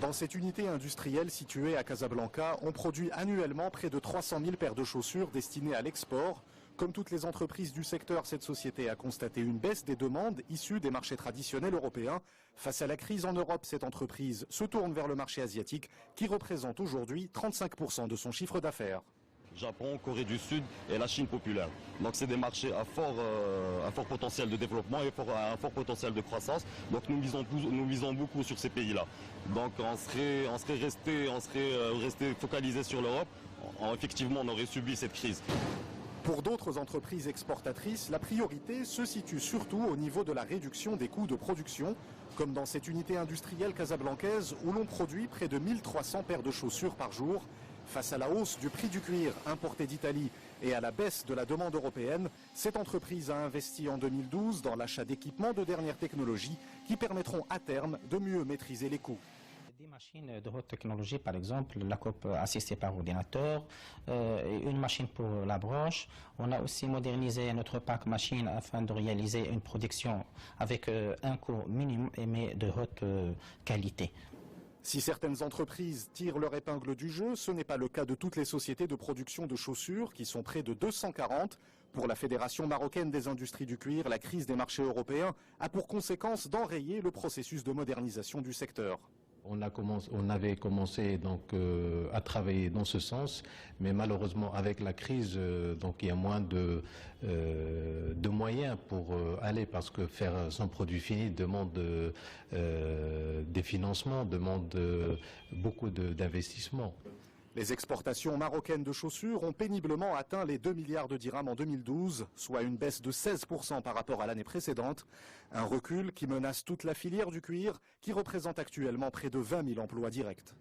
Dans cette unité industrielle située à Casablanca, on produit annuellement près de 300 000 paires de chaussures destinées à l'export. Comme toutes les entreprises du secteur, cette société a constaté une baisse des demandes issues des marchés traditionnels européens. Face à la crise en Europe, cette entreprise se tourne vers le marché asiatique qui représente aujourd'hui 35% de son chiffre d'affaires. Japon, Corée du Sud et la Chine populaire. Donc c'est des marchés à fort potentiel de développement et à un fort potentiel de croissance. Donc nous misons beaucoup sur ces pays-là. Donc on serait resté focalisé sur l'Europe. Effectivement, on aurait subi cette crise. Pour d'autres entreprises exportatrices, la priorité se situe surtout au niveau de la réduction des coûts de production, comme dans cette unité industrielle casablancaise où l'on produit près de 1300 paires de chaussures par jour. Face à la hausse du prix du cuir importé d'Italie et à la baisse de la demande européenne, cette entreprise a investi en 2012 dans l'achat d'équipements de dernière technologie qui permettront à terme de mieux maîtriser les coûts. Des machines de haute technologie, par exemple, la coupe assistée par ordinateur, une machine pour la broche. On a aussi modernisé notre pack machine afin de réaliser une production avec un coût minimum mais de haute qualité. Si certaines entreprises tirent leur épingle du jeu, ce n'est pas le cas de toutes les sociétés de production de chaussures qui sont près de 240. Pour la Fédération marocaine des industries du cuir, la crise des marchés européens a pour conséquence d'enrayer le processus de modernisation du secteur. On avait commencé donc à travailler dans ce sens, mais malheureusement avec la crise, donc il y a moins de moyens pour aller, parce que faire son produit fini demande des financements, demande beaucoup d'investissements. Les exportations marocaines de chaussures ont péniblement atteint les 2 milliards de dirhams en 2012, soit une baisse de 16% par rapport à l'année précédente. Un recul qui menace toute la filière du cuir, qui représente actuellement près de 20 000 emplois directs.